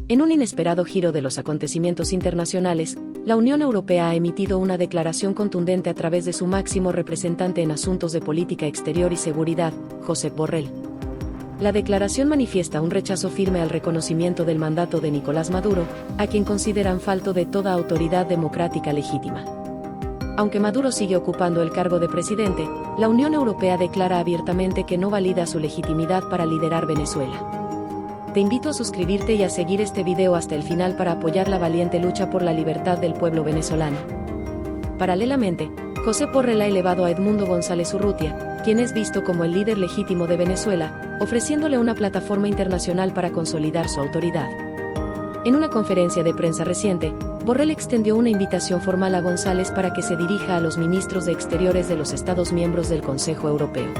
En un inesperado giro de los acontecimientos internacionales, la Unión Europea ha emitido una declaración contundente a través de su máximo representante en asuntos de política exterior y seguridad, Josep Borrell. La declaración manifiesta un rechazo firme al reconocimiento del mandato de Nicolás Maduro, a quien consideran falto de toda autoridad democrática legítima. Aunque Maduro sigue ocupando el cargo de presidente, la Unión Europea declara abiertamente que no valida su legitimidad para liderar Venezuela. Te invito a suscribirte y a seguir este video hasta el final para apoyar la valiente lucha por la libertad del pueblo venezolano. Paralelamente, Josep Borrell ha elevado a Edmundo González Urrutia, quien es visto como el líder legítimo de Venezuela, ofreciéndole una plataforma internacional para consolidar su autoridad. En una conferencia de prensa reciente, Borrell extendió una invitación formal a González para que se dirija a los ministros de Exteriores de los Estados miembros del Consejo Europeo.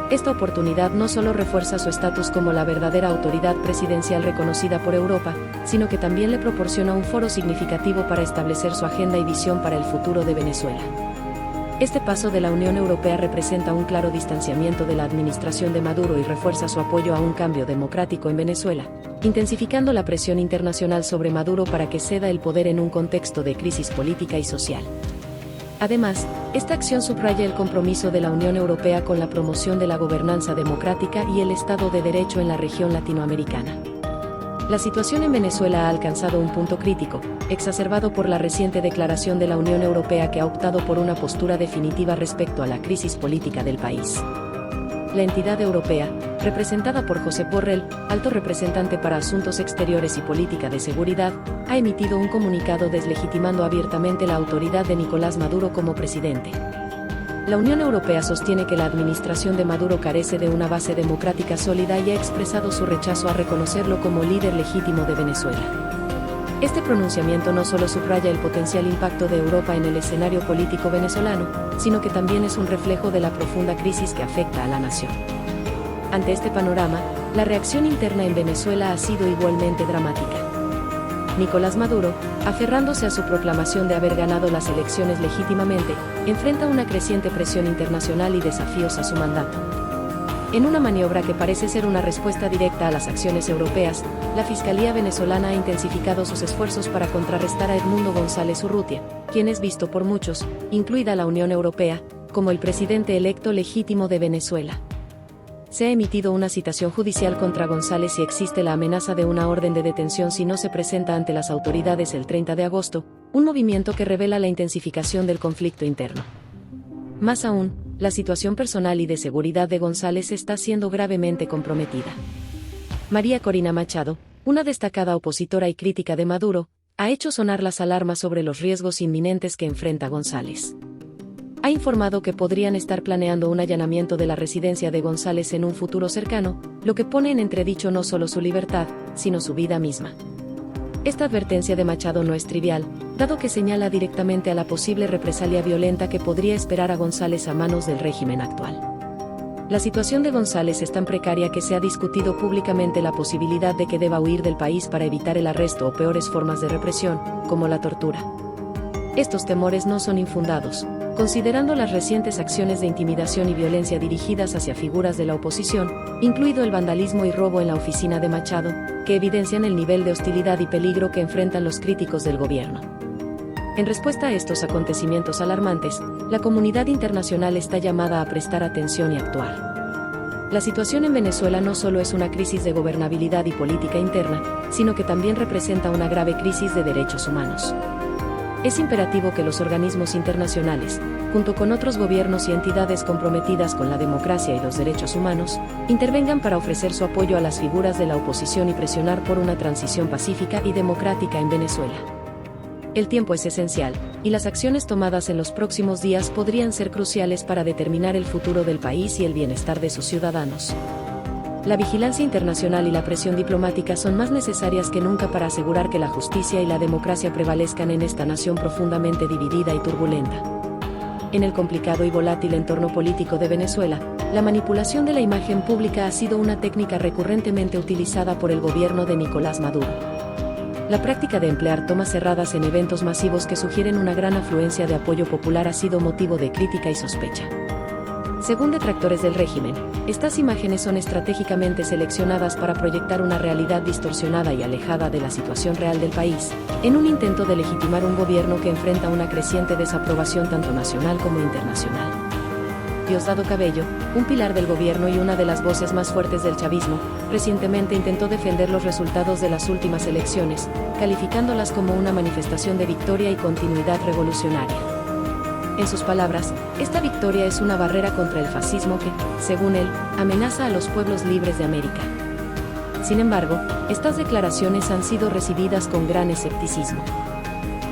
Esta oportunidad no solo refuerza su estatus como la verdadera autoridad presidencial reconocida por Europa, sino que también le proporciona un foro significativo para establecer su agenda y visión para el futuro de Venezuela. Este paso de la Unión Europea representa un claro distanciamiento de la administración de Maduro y refuerza su apoyo a un cambio democrático en Venezuela, intensificando la presión internacional sobre Maduro para que ceda el poder en un contexto de crisis política y social. Además, esta acción subraya el compromiso de la Unión Europea con la promoción de la gobernanza democrática y el Estado de Derecho en la región latinoamericana. La situación en Venezuela ha alcanzado un punto crítico, exacerbado por la reciente declaración de la Unión Europea que ha optado por una postura definitiva respecto a la crisis política del país. La entidad europea, representada por Josep Borrell, alto representante para Asuntos Exteriores y Política de Seguridad, ha emitido un comunicado deslegitimando abiertamente la autoridad de Nicolás Maduro como presidente. La Unión Europea sostiene que la administración de Maduro carece de una base democrática sólida y ha expresado su rechazo a reconocerlo como líder legítimo de Venezuela. Este pronunciamiento no solo subraya el potencial impacto de Europa en el escenario político venezolano, sino que también es un reflejo de la profunda crisis que afecta a la nación. Ante este panorama, la reacción interna en Venezuela ha sido igualmente dramática. Nicolás Maduro, aferrándose a su proclamación de haber ganado las elecciones legítimamente, enfrenta una creciente presión internacional y desafíos a su mandato. En una maniobra que parece ser una respuesta directa a las acciones europeas, la Fiscalía venezolana ha intensificado sus esfuerzos para contrarrestar a Edmundo González Urrutia, quien es visto por muchos, incluida la Unión Europea, como el presidente electo legítimo de Venezuela. Se ha emitido una citación judicial contra González y existe la amenaza de una orden de detención si no se presenta ante las autoridades el 30 de agosto, un movimiento que revela la intensificación del conflicto interno. Más aún, la situación personal y de seguridad de González está siendo gravemente comprometida. María Corina Machado, una destacada opositora y crítica de Maduro, ha hecho sonar las alarmas sobre los riesgos inminentes que enfrenta González. Ha informado que podrían estar planeando un allanamiento de la residencia de González en un futuro cercano, lo que pone en entredicho no solo su libertad, sino su vida misma. Esta advertencia de Machado no es trivial, dado que señala directamente a la posible represalia violenta que podría esperar a González a manos del régimen actual. La situación de González es tan precaria que se ha discutido públicamente la posibilidad de que deba huir del país para evitar el arresto o peores formas de represión, como la tortura. Estos temores no son infundados, considerando las recientes acciones de intimidación y violencia dirigidas hacia figuras de la oposición, incluido el vandalismo y robo en la oficina de Machado, que evidencian el nivel de hostilidad y peligro que enfrentan los críticos del gobierno. En respuesta a estos acontecimientos alarmantes, la comunidad internacional está llamada a prestar atención y actuar. La situación en Venezuela no solo es una crisis de gobernabilidad y política interna, sino que también representa una grave crisis de derechos humanos. Es imperativo que los organismos internacionales, junto con otros gobiernos y entidades comprometidas con la democracia y los derechos humanos, intervengan para ofrecer su apoyo a las figuras de la oposición y presionar por una transición pacífica y democrática en Venezuela. El tiempo es esencial, y las acciones tomadas en los próximos días podrían ser cruciales para determinar el futuro del país y el bienestar de sus ciudadanos. La vigilancia internacional y la presión diplomática son más necesarias que nunca para asegurar que la justicia y la democracia prevalezcan en esta nación profundamente dividida y turbulenta. En el complicado y volátil entorno político de Venezuela, la manipulación de la imagen pública ha sido una técnica recurrentemente utilizada por el gobierno de Nicolás Maduro. La práctica de emplear tomas cerradas en eventos masivos que sugieren una gran afluencia de apoyo popular ha sido motivo de crítica y sospecha. Según detractores del régimen, estas imágenes son estratégicamente seleccionadas para proyectar una realidad distorsionada y alejada de la situación real del país, en un intento de legitimar un gobierno que enfrenta una creciente desaprobación tanto nacional como internacional. Diosdado Cabello, un pilar del gobierno y una de las voces más fuertes del chavismo, recientemente intentó defender los resultados de las últimas elecciones, calificándolas como una manifestación de victoria y continuidad revolucionaria. En sus palabras, esta victoria es una barrera contra el fascismo que, según él, amenaza a los pueblos libres de América. Sin embargo, estas declaraciones han sido recibidas con gran escepticismo.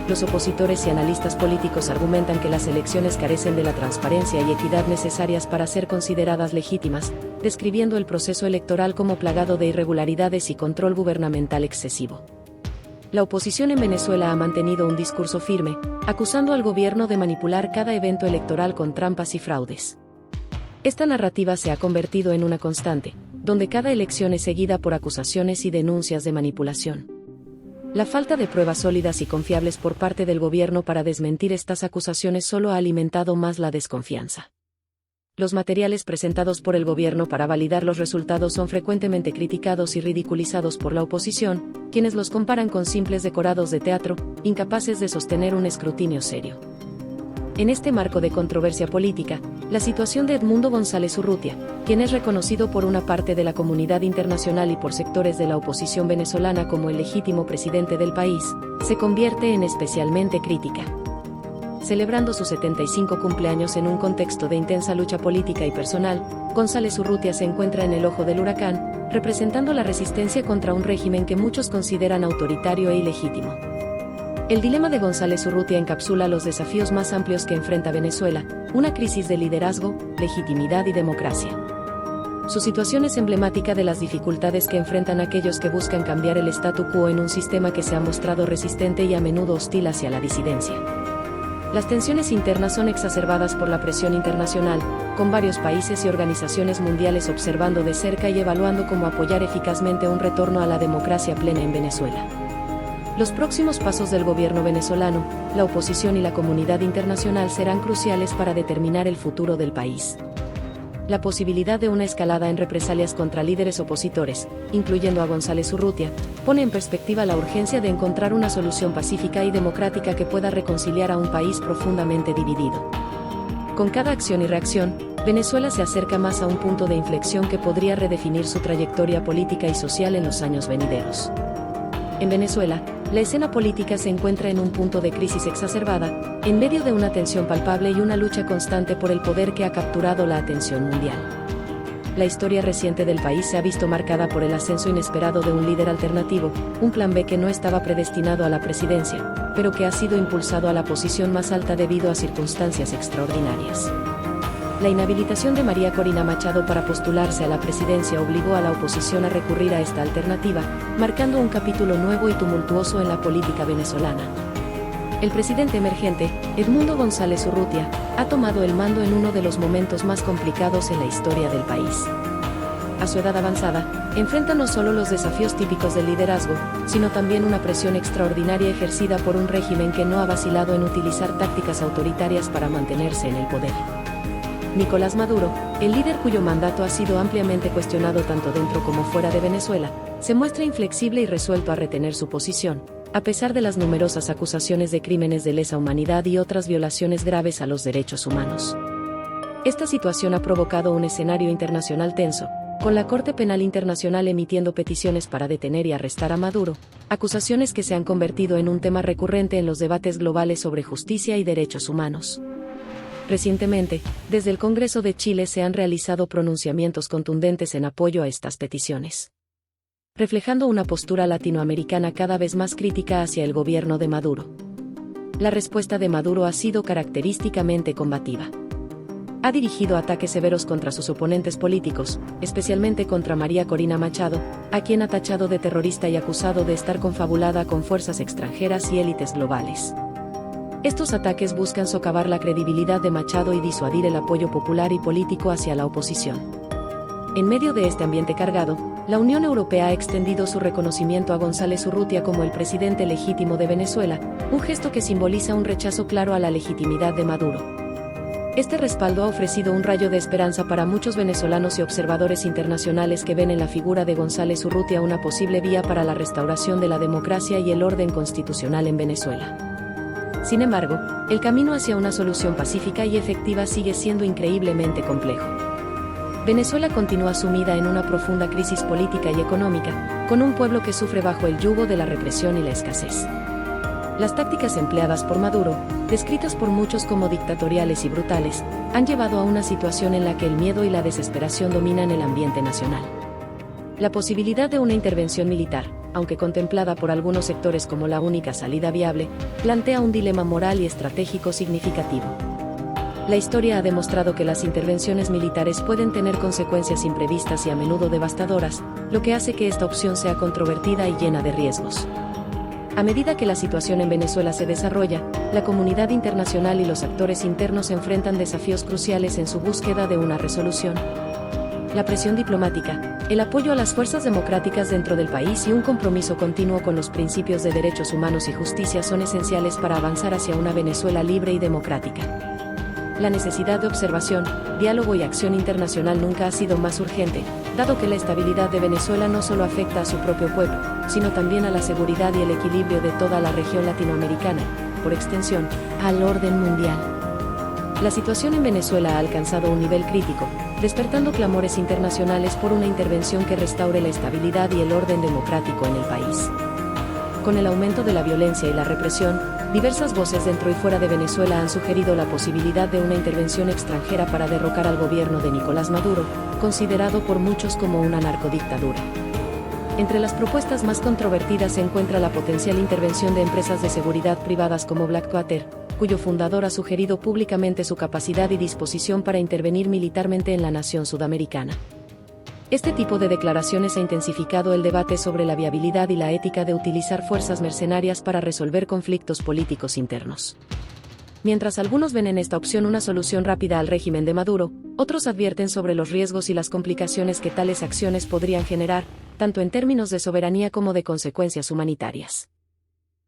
Los opositores y analistas políticos argumentan que las elecciones carecen de la transparencia y equidad necesarias para ser consideradas legítimas, describiendo el proceso electoral como plagado de irregularidades y control gubernamental excesivo. La oposición en Venezuela ha mantenido un discurso firme, acusando al gobierno de manipular cada evento electoral con trampas y fraudes. Esta narrativa se ha convertido en una constante, donde cada elección es seguida por acusaciones y denuncias de manipulación. La falta de pruebas sólidas y confiables por parte del gobierno para desmentir estas acusaciones solo ha alimentado más la desconfianza. Los materiales presentados por el gobierno para validar los resultados son frecuentemente criticados y ridiculizados por la oposición, quienes los comparan con simples decorados de teatro, incapaces de sostener un escrutinio serio. En este marco de controversia política, la situación de Edmundo González Urrutia, quien es reconocido por una parte de la comunidad internacional y por sectores de la oposición venezolana como el legítimo presidente del país, se convierte en especialmente crítica. Celebrando sus 75 cumpleaños en un contexto de intensa lucha política y personal, González Urrutia se encuentra en el ojo del huracán, representando la resistencia contra un régimen que muchos consideran autoritario e ilegítimo. El dilema de González Urrutia encapsula los desafíos más amplios que enfrenta Venezuela, una crisis de liderazgo, legitimidad y democracia. Su situación es emblemática de las dificultades que enfrentan aquellos que buscan cambiar el statu quo en un sistema que se ha mostrado resistente y a menudo hostil hacia la disidencia. Las tensiones internas son exacerbadas por la presión internacional, con varios países y organizaciones mundiales observando de cerca y evaluando cómo apoyar eficazmente un retorno a la democracia plena en Venezuela. Los próximos pasos del gobierno venezolano, la oposición y la comunidad internacional serán cruciales para determinar el futuro del país. La posibilidad de una escalada en represalias contra líderes opositores, incluyendo a González Urrutia, pone en perspectiva la urgencia de encontrar una solución pacífica y democrática que pueda reconciliar a un país profundamente dividido. Con cada acción y reacción, Venezuela se acerca más a un punto de inflexión que podría redefinir su trayectoria política y social en los años venideros. En Venezuela, la escena política se encuentra en un punto de crisis exacerbada, en medio de una tensión palpable y una lucha constante por el poder que ha capturado la atención mundial. La historia reciente del país se ha visto marcada por el ascenso inesperado de un líder alternativo, un plan B que no estaba predestinado a la presidencia, pero que ha sido impulsado a la posición más alta debido a circunstancias extraordinarias. La inhabilitación de María Corina Machado para postularse a la presidencia obligó a la oposición a recurrir a esta alternativa, marcando un capítulo nuevo y tumultuoso en la política venezolana. El presidente emergente, Edmundo González Urrutia, ha tomado el mando en uno de los momentos más complicados en la historia del país. A su edad avanzada, enfrenta no solo los desafíos típicos del liderazgo, sino también una presión extraordinaria ejercida por un régimen que no ha vacilado en utilizar tácticas autoritarias para mantenerse en el poder. Nicolás Maduro, el líder cuyo mandato ha sido ampliamente cuestionado tanto dentro como fuera de Venezuela, se muestra inflexible y resuelto a retener su posición, a pesar de las numerosas acusaciones de crímenes de lesa humanidad y otras violaciones graves a los derechos humanos. Esta situación ha provocado un escenario internacional tenso, con la Corte Penal Internacional emitiendo peticiones para detener y arrestar a Maduro, acusaciones que se han convertido en un tema recurrente en los debates globales sobre justicia y derechos humanos. Recientemente, desde el Congreso de Chile se han realizado pronunciamientos contundentes en apoyo a estas peticiones, reflejando una postura latinoamericana cada vez más crítica hacia el gobierno de Maduro. La respuesta de Maduro ha sido característicamente combativa. Ha dirigido ataques severos contra sus oponentes políticos, especialmente contra María Corina Machado, a quien ha tachado de terrorista y acusado de estar confabulada con fuerzas extranjeras y élites globales. Estos ataques buscan socavar la credibilidad de Machado y disuadir el apoyo popular y político hacia la oposición. En medio de este ambiente cargado, la Unión Europea ha extendido su reconocimiento a González Urrutia como el presidente legítimo de Venezuela, un gesto que simboliza un rechazo claro a la legitimidad de Maduro. Este respaldo ha ofrecido un rayo de esperanza para muchos venezolanos y observadores internacionales que ven en la figura de González Urrutia una posible vía para la restauración de la democracia y el orden constitucional en Venezuela. Sin embargo, el camino hacia una solución pacífica y efectiva sigue siendo increíblemente complejo. Venezuela continúa sumida en una profunda crisis política y económica, con un pueblo que sufre bajo el yugo de la represión y la escasez. Las tácticas empleadas por Maduro, descritas por muchos como dictatoriales y brutales, han llevado a una situación en la que el miedo y la desesperación dominan el ambiente nacional. La posibilidad de una intervención militar, aunque contemplada por algunos sectores como la única salida viable, plantea un dilema moral y estratégico significativo. La historia ha demostrado que las intervenciones militares pueden tener consecuencias imprevistas y a menudo devastadoras, lo que hace que esta opción sea controvertida y llena de riesgos. A medida que la situación en Venezuela se desarrolla, la comunidad internacional y los actores internos enfrentan desafíos cruciales en su búsqueda de una resolución. La presión diplomática, el apoyo a las fuerzas democráticas dentro del país y un compromiso continuo con los principios de derechos humanos y justicia son esenciales para avanzar hacia una Venezuela libre y democrática. La necesidad de observación, diálogo y acción internacional nunca ha sido más urgente, dado que la estabilidad de Venezuela no solo afecta a su propio pueblo, sino también a la seguridad y el equilibrio de toda la región latinoamericana, por extensión, al orden mundial. La situación en Venezuela ha alcanzado un nivel crítico, despertando clamores internacionales por una intervención que restaure la estabilidad y el orden democrático en el país. Con el aumento de la violencia y la represión, diversas voces dentro y fuera de Venezuela han sugerido la posibilidad de una intervención extranjera para derrocar al gobierno de Nicolás Maduro, considerado por muchos como una narcodictadura. Entre las propuestas más controvertidas se encuentra la potencial intervención de empresas de seguridad privadas como Blackwater, cuyo fundador ha sugerido públicamente su capacidad y disposición para intervenir militarmente en la nación sudamericana. Este tipo de declaraciones ha intensificado el debate sobre la viabilidad y la ética de utilizar fuerzas mercenarias para resolver conflictos políticos internos. Mientras algunos ven en esta opción una solución rápida al régimen de Maduro, otros advierten sobre los riesgos y las complicaciones que tales acciones podrían generar, tanto en términos de soberanía como de consecuencias humanitarias.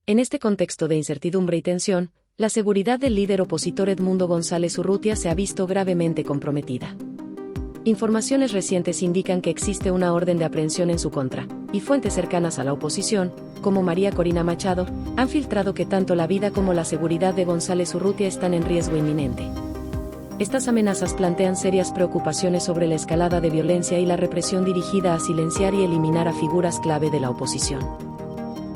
En este contexto de incertidumbre y tensión, la seguridad del líder opositor Edmundo González Urrutia se ha visto gravemente comprometida. Informaciones recientes indican que existe una orden de aprehensión en su contra, y fuentes cercanas a la oposición, como María Corina Machado, han filtrado que tanto la vida como la seguridad de González Urrutia están en riesgo inminente. Estas amenazas plantean serias preocupaciones sobre la escalada de violencia y la represión dirigida a silenciar y eliminar a figuras clave de la oposición.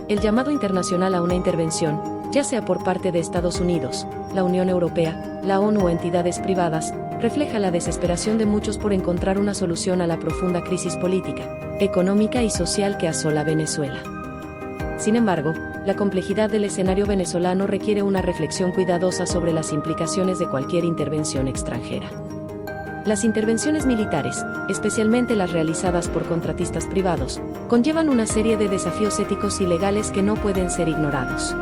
El llamado internacional a una intervención, ya sea por parte de Estados Unidos, la Unión Europea, la ONU o entidades privadas, refleja la desesperación de muchos por encontrar una solución a la profunda crisis política, económica y social que asola Venezuela. Sin embargo, la complejidad del escenario venezolano requiere una reflexión cuidadosa sobre las implicaciones de cualquier intervención extranjera. Las intervenciones militares, especialmente las realizadas por contratistas privados, conllevan una serie de desafíos éticos y legales que no pueden ser ignorados.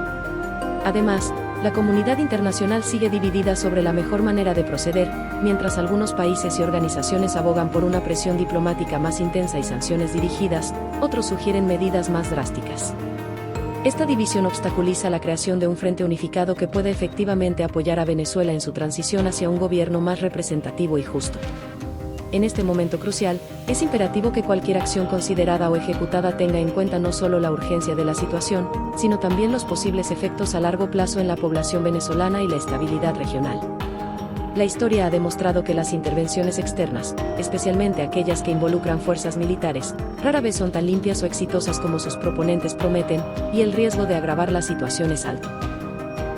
Además, la comunidad internacional sigue dividida sobre la mejor manera de proceder, mientras algunos países y organizaciones abogan por una presión diplomática más intensa y sanciones dirigidas, otros sugieren medidas más drásticas. Esta división obstaculiza la creación de un frente unificado que pueda efectivamente apoyar a Venezuela en su transición hacia un gobierno más representativo y justo. En este momento crucial, es imperativo que cualquier acción considerada o ejecutada tenga en cuenta no solo la urgencia de la situación, sino también los posibles efectos a largo plazo en la población venezolana y la estabilidad regional. La historia ha demostrado que las intervenciones externas, especialmente aquellas que involucran fuerzas militares, rara vez son tan limpias o exitosas como sus proponentes prometen, y el riesgo de agravar la situación es alto.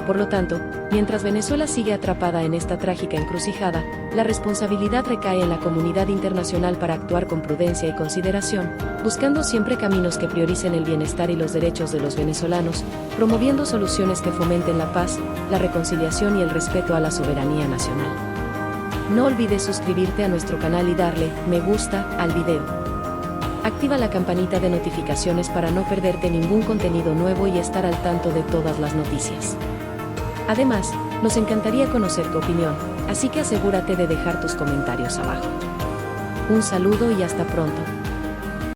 Por lo tanto, mientras Venezuela sigue atrapada en esta trágica encrucijada, la responsabilidad recae en la comunidad internacional para actuar con prudencia y consideración, buscando siempre caminos que prioricen el bienestar y los derechos de los venezolanos, promoviendo soluciones que fomenten la paz, la reconciliación y el respeto a la soberanía nacional. No olvides suscribirte a nuestro canal y darle me gusta al video. Activa la campanita de notificaciones para no perderte ningún contenido nuevo y estar al tanto de todas las noticias. Además, nos encantaría conocer tu opinión, así que asegúrate de dejar tus comentarios abajo. Un saludo y hasta pronto.